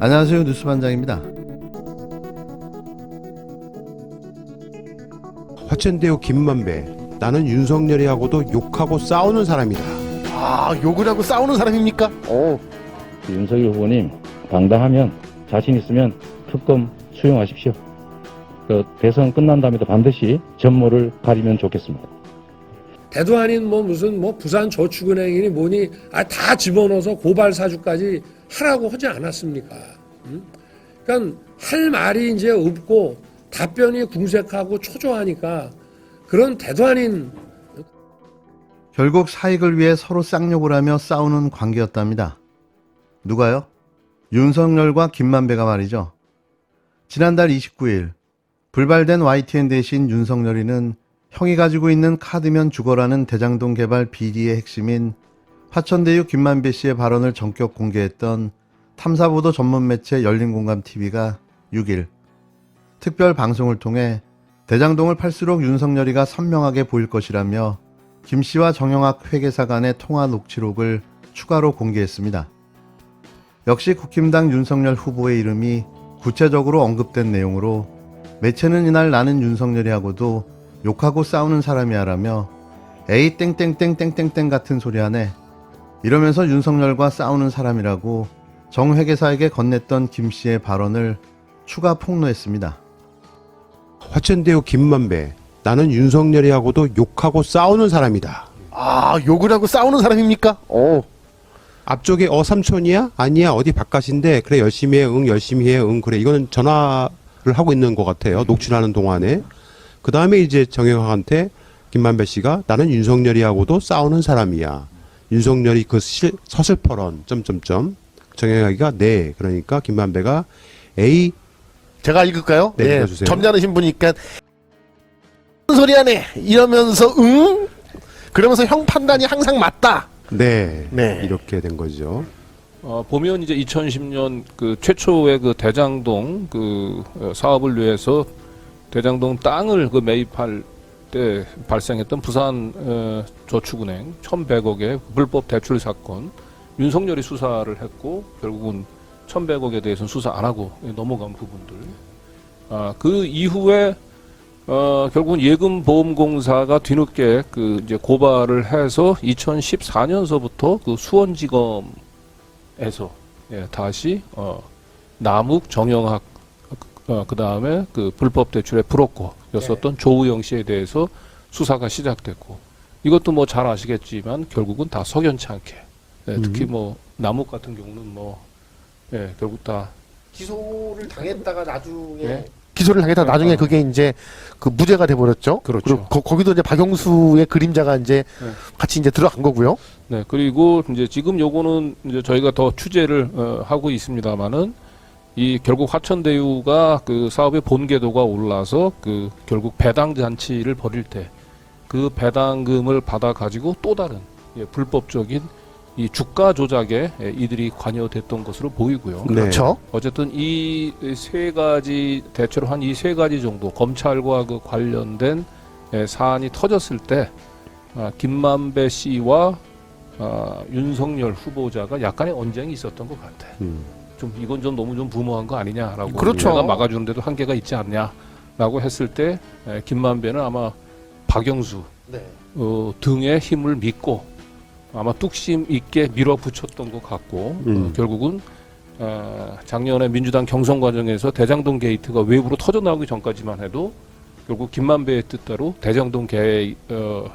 안녕하세요, 뉴스반장입니다. 화천대유 김만배, 나는 윤석열이하고도 욕하고 싸우는 사람이다. 아, 욕을 하고 싸우는 사람입니까? 윤석열 후보님, 당당하면 자신 있으면 특검 수용하십시오. 대선 끝난 다음에도 반드시 전모를 가리면 좋겠습니다. 대도 아닌 무슨 부산저축은행이니 뭐니 다 집어넣어서 고발 사주까지 하라고 하지 않았습니까? 그러니까 할 말이 이제 없고 답변이 궁색하고 초조하니까 그런 대도 아닌 결국 사익을 위해 서로 쌍욕을 하며 싸우는 관계였답니다. 누가요? 윤석열과 김만배가 말이죠. 지난달 29일 불발된 YTN 대신 윤석열이는 형이 가지고 있는 카드면 죽어라는 대장동 개발 비리의 핵심인 화천대유 김만배 씨의 발언을 전격 공개했던 탐사보도 전문 매체 열린공감TV가 6일 특별 방송을 통해 대장동을 팔수록 윤석열이가 선명하게 보일 것이라며 김 씨와 정영학 회계사 간의 통화 녹취록을 추가로 공개했습니다. 역시 국힘당 윤석열 후보의 이름이 구체적으로 언급된 내용으로 매체는 이날 나는 윤석열이하고도 욕하고 싸우는 사람이야라며 에이 땡땡땡땡땡땡 같은 소리 하네 이러면서 윤석열과 싸우는 사람이라고 정 회계사에게 건넸던 김 씨의 발언을 추가 폭로했습니다. 화천대유 김만배, 나는 윤석열이하고도 욕하고 싸우는 사람이다. 아, 욕을 하고 싸우는 사람입니까? 앞쪽에 삼촌이야? 아니야, 어디 바깥인데 그래 열심히 해, 응 열심히 해, 응 그래. 이거는 전화를 하고 있는 것 같아요. 녹취하는 동안에. 그 다음에 이제 정영학한테 김만배 씨가 나는 윤석열이하고도 싸우는 사람이야. 윤석열이 그 서슬퍼런 점점점 정영학이가 네. 그러니까 김만배가 에이 제가 읽을까요? 네, 읽어주세요. 점잖으신 분이니까 무슨 소리 하네 이러면서 응? 그러면서 형 판단이 항상 맞다. 네, 네. 이렇게 된 거죠. 보면 이제 2010년 그 최초의 그 대장동 그 사업을 위해서 대장동 땅을 그 매입할 때 발생했던 부산 저축은행 1,100억의 불법 대출 사건 윤석열이 수사를 했고 결국은 1,100억에 대해서는 수사 안 하고 넘어간 부분들. 그 이후에 결국은 예금보험공사가 뒤늦게 그 이제 고발을 해서 2014년서부터 그 수원지검에서 다시 남욱 정영학 그 다음에 그 불법 대출의 브로커였었던 조우영 씨에 대해서 수사가 시작됐고 이것도 뭐 잘 아시겠지만 결국은 다 석연치 않게 특히 뭐 남욱 같은 경우는 결국 다 기소를 당했다가 나중에 네. 기소를 당했다 나중에 그게 이제 그 무죄가 돼 버렸죠. 그렇죠. 그리고 거기도 이제 박영수의 그림자가 이제 네. 같이 이제 들어간 거고요. 네, 그리고 이제 지금 요거는 이제 저희가 더 취재를 하고 있습니다만은 이 결국 화천대유가 그 사업의 본궤도가 올라서 그 결국 배당 잔치를 벌일 때 그 배당금을 받아 가지고 또 다른 불법적인 이 주가 조작에 이들이 관여됐던 것으로 보이고요. 네. 그렇죠. 어쨌든 이 세 가지 대체로 한 이 세 가지 정도 검찰과 그 관련된 사안이 터졌을 때 김만배 씨와 윤석열 후보자가 약간의 언쟁이 있었던 것 같아. 좀 이건 좀 너무 좀 무모한 거 아니냐라고 그렇죠. 내가 막아주는데도 한계가 있지 않냐라고 했을 때 김만배는 아마 박영수 네. 등의 힘을 믿고 아마 뚝심 있게 밀어붙였던 것 같고 결국은 작년에 민주당 경선 과정에서 대장동 게이트가 외부로 터져나오기 전까지만 해도 결국 김만배의 뜻대로 대장동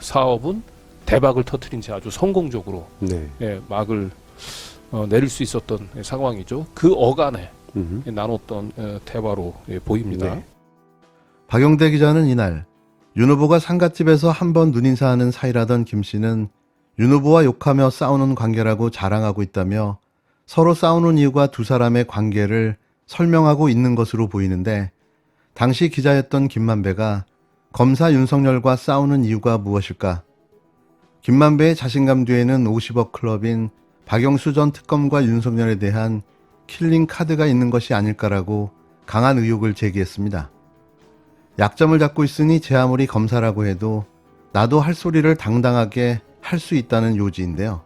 사업은 대박을 터뜨린 채 아주 성공적으로 네. 막을 내릴 수 있었던 상황이죠. 그 어간에 나눴던 대화로 보입니다. 네. 박용대 기자는 이날 윤 후보가 상갓집에서 한 번 눈인사하는 사이라던 김 씨는 윤 후보와 욕하며 싸우는 관계라고 자랑하고 있다며 서로 싸우는 이유가 두 사람의 관계를 설명하고 있는 것으로 보이는데 당시 기자였던 김만배가 검사 윤석열과 싸우는 이유가 무엇일까? 김만배의 자신감 뒤에는 50억 클럽인 박영수 전 특검과 윤석열에 대한 킬링 카드가 있는 것이 아닐까라고 강한 의혹을 제기했습니다. 약점을 잡고 있으니 제 아무리 검사라고 해도 나도 할 소리를 당당하게 할 수 있다는 요지인데요.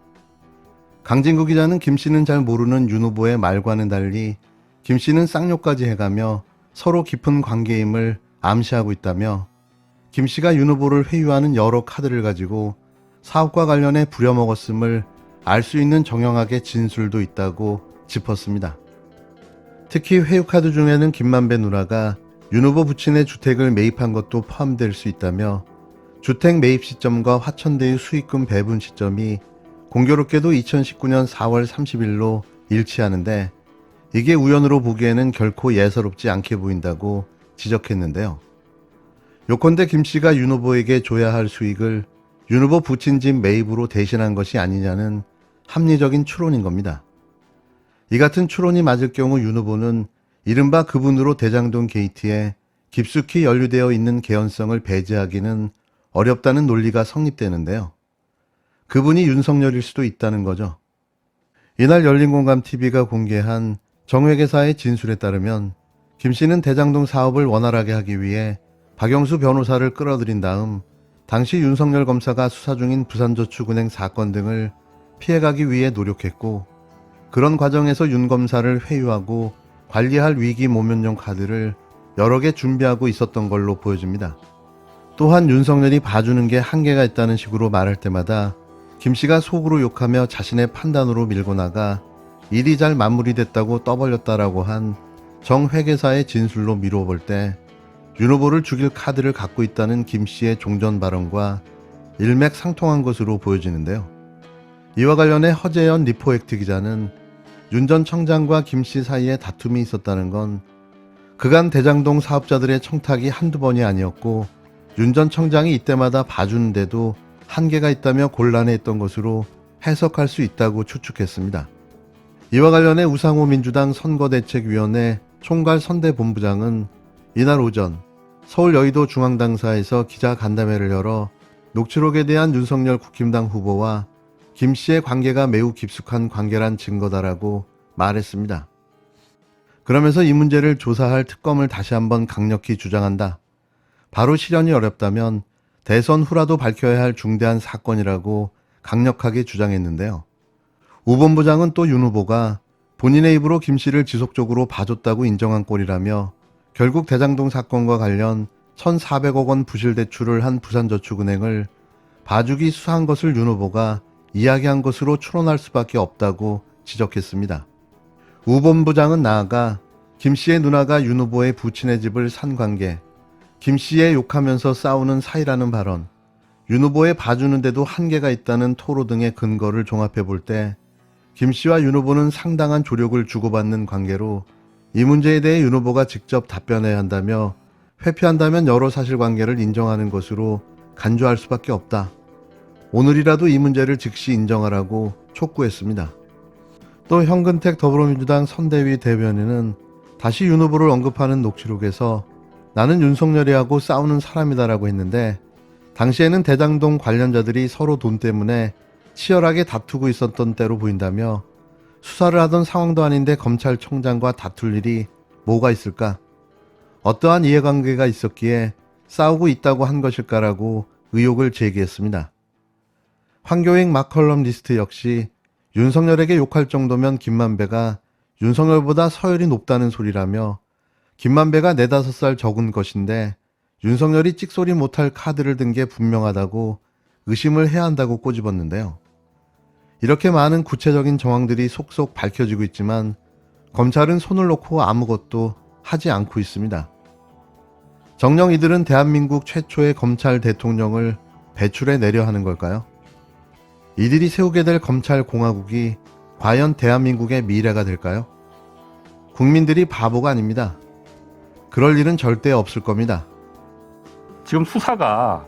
강진구 기자는 김 씨는 잘 모르는 윤 후보의 말과는 달리 김 씨는 쌍욕까지 해가며 서로 깊은 관계임을 암시하고 있다며 김 씨가 윤 후보를 회유하는 여러 카드를 가지고 사업과 관련해 부려먹었음을 알 수 있는 정형학의 진술도 있다고 짚었습니다. 특히 회유카드 중에는 김만배 누나가 윤 후보 부친의 주택을 매입한 것도 포함될 수 있다며 주택 매입 시점과 화천대유 수익금 배분 시점이 공교롭게도 2019년 4월 30일로 일치하는데 이게 우연으로 보기에는 결코 예사롭지 않게 보인다고 지적했는데요. 요컨대 김 씨가 윤 후보에게 줘야 할 수익을 윤 후보 부친 집 매입으로 대신한 것이 아니냐는 합리적인 추론인 겁니다. 이 같은 추론이 맞을 경우 윤 후보는 이른바 그분으로 대장동 게이트에 깊숙이 연루되어 있는 개연성을 배제하기는 어렵다는 논리가 성립되는데요. 그분이 윤석열일 수도 있다는 거죠. 이날 열린공감TV가 공개한 정회계사의 진술에 따르면 김 씨는 대장동 사업을 원활하게 하기 위해 박영수 변호사를 끌어들인 다음 당시 윤석열 검사가 수사 중인 부산저축은행 사건 등을 피해가기 위해 노력했고 그런 과정에서 윤 검사를 회유하고 관리할 위기 모면용 카드를 여러 개 준비하고 있었던 걸로 보여집니다. 또한 윤석열이 봐주는 게 한계가 있다는 식으로 말할 때마다 김 씨가 속으로 욕하며 자신의 판단으로 밀고 나가 일이 잘 마무리됐다고 떠벌렸다라고 한 정 회계사의 진술로 미뤄볼 때 윤 후보를 죽일 카드를 갖고 있다는 김 씨의 종전 발언과 일맥상통한 것으로 보여지는데요. 이와 관련해 허재연 리포액트 기자는 윤 전 청장과 김 씨 사이에 다툼이 있었다는 건 그간 대장동 사업자들의 청탁이 한두 번이 아니었고 윤 전 청장이 이때마다 봐주는데도 한계가 있다며 곤란해했던 것으로 해석할 수 있다고 추측했습니다. 이와 관련해 우상호 민주당 선거대책위원회 총괄 선대본부장은 이날 오전 서울 여의도 중앙당사에서 기자간담회를 열어 녹취록에 대한 윤석열 국힘당 후보와 김 씨의 관계가 매우 깊숙한 관계란 증거다라고 말했습니다. 그러면서 이 문제를 조사할 특검을 다시 한번 강력히 주장한다. 바로 실현이 어렵다면 대선 후라도 밝혀야 할 중대한 사건이라고 강력하게 주장했는데요. 우 본부장은 또 윤 후보가 본인의 입으로 김 씨를 지속적으로 봐줬다고 인정한 꼴이라며 결국 대장동 사건과 관련 1,400억 원 부실 대출을 한 부산저축은행을 봐주기 수사한 것을 윤 후보가 이야기한 것으로 추론할 수밖에 없다고 지적했습니다. 우 본부장은 나아가 김 씨의 누나가 윤 후보의 부친의 집을 산 관계, 김 씨의 욕하면서 싸우는 사이라는 발언, 윤 후보의 봐주는데도 한계가 있다는 토로 등의 근거를 종합해 볼 때 김 씨와 윤 후보는 상당한 조력을 주고받는 관계로 이 문제에 대해 윤 후보가 직접 답변해야 한다며 회피한다면 여러 사실관계를 인정하는 것으로 간주할 수밖에 없다. 오늘이라도 이 문제를 즉시 인정하라고 촉구했습니다. 또 현근택 더불어민주당 선대위 대변인은 다시 윤 후보를 언급하는 녹취록에서 나는 윤석열이하고 싸우는 사람이다라고 했는데 당시에는 대장동 관련자들이 서로 돈 때문에 치열하게 다투고 있었던 때로 보인다며 수사를 하던 상황도 아닌데 검찰총장과 다툴 일이 뭐가 있을까? 어떠한 이해관계가 있었기에 싸우고 있다고 한 것일까라고 의혹을 제기했습니다. 황교익 막컬럼니스트 역시 윤석열에게 욕할 정도면 김만배가 윤석열보다 서열이 높다는 소리라며 김만배가 4-5살 적은 것인데 윤석열이 찍소리 못할 카드를 든 게 분명하다고 의심을 해야 한다고 꼬집었는데요. 이렇게 많은 구체적인 정황들이 속속 밝혀지고 있지만 검찰은 손을 놓고 아무것도 하지 않고 있습니다. 정녕 이들은 대한민국 최초의 검찰 대통령을 배출해 내려 하는 걸까요? 이들이 세우게 될 검찰 공화국이 과연 대한민국의 미래가 될까요? 국민들이 바보가 아닙니다. 그럴 일은 절대 없을 겁니다. 지금 수사가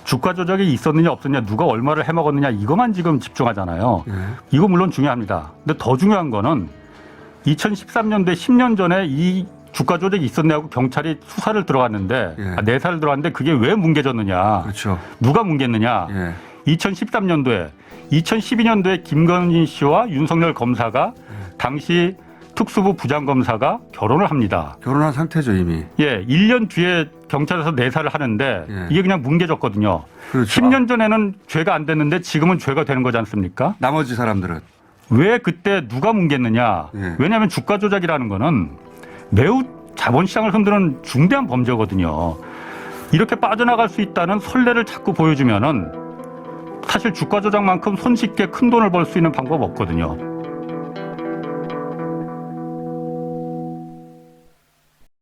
주가 조작이 있었느냐 없었느냐 누가 얼마를 해먹었느냐 이것만 지금 집중하잖아요. 이거 물론 중요합니다. 근데 더 중요한 거는 2013년도에 10년 전에 이 주가 조작이 있었냐고 경찰이 수사를 들어갔는데 내사를 들어갔는데 그게 왜 뭉개졌느냐. 그렇죠. 누가 뭉갰느냐. 2013년도에 2012년도에 김건희 씨와 윤석열 검사가 당시 특수부 부장검사가 결혼을 합니다. 결혼한 상태죠 이미. 1년 뒤에 경찰에서 내사를 하는데 이게 그냥 뭉개졌거든요. 그렇죠. 10년 전에는 죄가 안 됐는데 지금은 죄가 되는 거지 않습니까? 나머지 사람들은 왜 그때 누가 뭉갰느냐? 왜냐하면 주가 조작이라는 거는 매우 자본시장을 흔드는 중대한 범죄거든요. 이렇게 빠져나갈 수 있다는 선례를 자꾸 보여주면은 사실 주가 조작만큼 손쉽게 큰 돈을 벌 수 있는 방법 없거든요.